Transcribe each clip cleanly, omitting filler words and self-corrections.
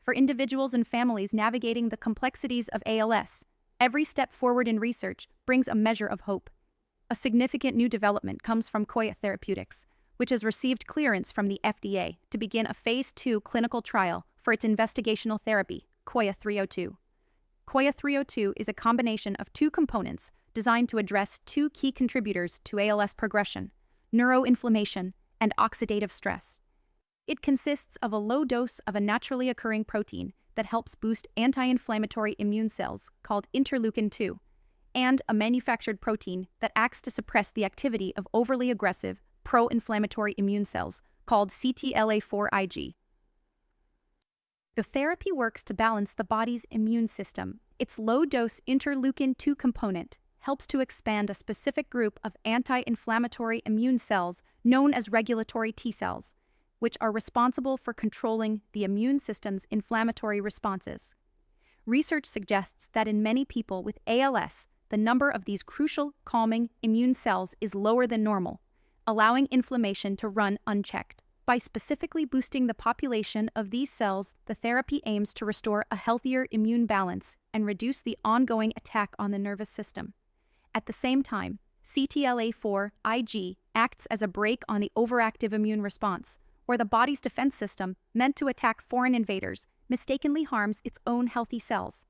for individuals and families navigating the complexities of ALS. Every step forward in research brings a measure of hope. A significant new development comes from Coya Therapeutics, which has received clearance from the FDA to begin a Phase 2 clinical trial for its investigational therapy, Coya 302. Coya 302 is a combination of two components designed to address two key contributors to ALS progression: neuroinflammation and oxidative stress. It consists of a low dose of a naturally occurring protein that helps boost anti-inflammatory immune cells called interleukin 2, and a manufactured protein that acts to suppress the activity of overly aggressive pro-inflammatory immune cells called CTLA4 Ig. The therapy works to balance the body's immune system. Its low-dose interleukin 2 component helps to expand a specific group of anti-inflammatory immune cells known as regulatory T cells, which are responsible for controlling the immune system's inflammatory responses. Research suggests that in many people with ALS, the number of these crucial calming immune cells is lower than normal, allowing inflammation to run unchecked. By specifically boosting the population of these cells, the therapy aims to restore a healthier immune balance and reduce the ongoing attack on the nervous system. At the same time, CTLA4 Ig acts as a brake on the overactive immune response, where the body's defense system, meant to attack foreign invaders, mistakenly harms its own healthy cells.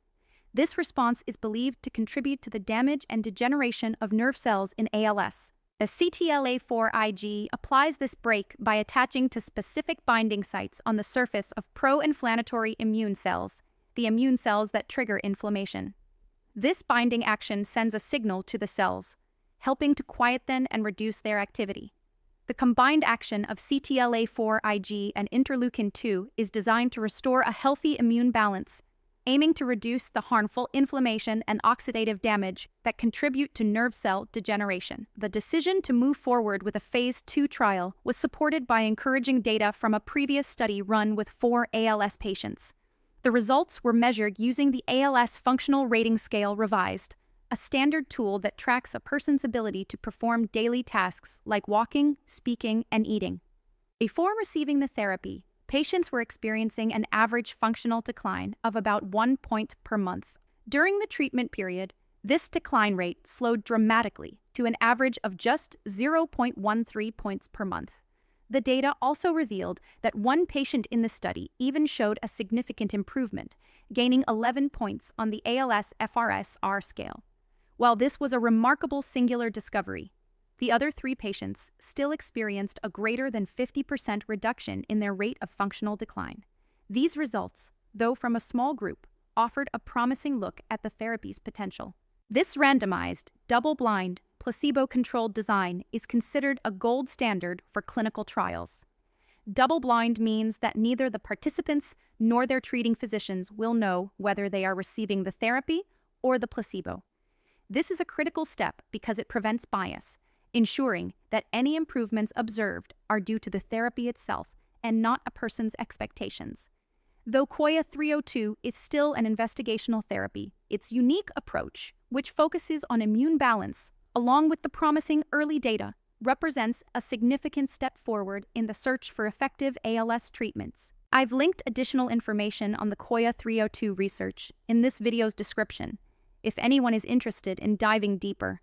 This response is believed to contribute to the damage and degeneration of nerve cells in ALS. The CTLA4 Ig applies this brake by attaching to specific binding sites on the surface of pro-inflammatory immune cells, the immune cells that trigger inflammation. This binding action sends a signal to the cells, helping to quiet them and reduce their activity. The combined action of CTLA4 Ig and interleukin 2 is designed to restore a healthy immune balance, aiming to reduce the harmful inflammation and oxidative damage that contribute to nerve cell degeneration. The decision to move forward with a Phase 2 trial was supported by encouraging data from a previous study run with 4 ALS patients. The results were measured using the ALS Functional Rating Scale Revised, a standard tool that tracks a person's ability to perform daily tasks like walking, speaking, and eating. Before receiving the therapy, patients were experiencing an average functional decline of about 1 point per month. During the treatment period, this decline rate slowed dramatically to an average of just 0.13 points per month. The data also revealed that one patient in the study even showed a significant improvement, gaining 11 points on the ALS FRS-R scale. While this was a remarkable singular discovery, the other 3 patients still experienced a greater than 50% reduction in their rate of functional decline. These results, though from a small group, offered a promising look at the therapy's potential. This randomized, double-blind, placebo-controlled design is considered a gold standard for clinical trials. Double-blind means that neither the participants nor their treating physicians will know whether they are receiving the therapy or the placebo. This is a critical step because it prevents bias, ensuring that any improvements observed are due to the therapy itself and not a person's expectations. Though Coya 302 is still an investigational therapy, its unique approach, which focuses on immune balance, along with the promising early data, represents a significant step forward in the search for effective ALS treatments. I've linked additional information on the Coya 302 research in this video's description, if anyone is interested in diving deeper.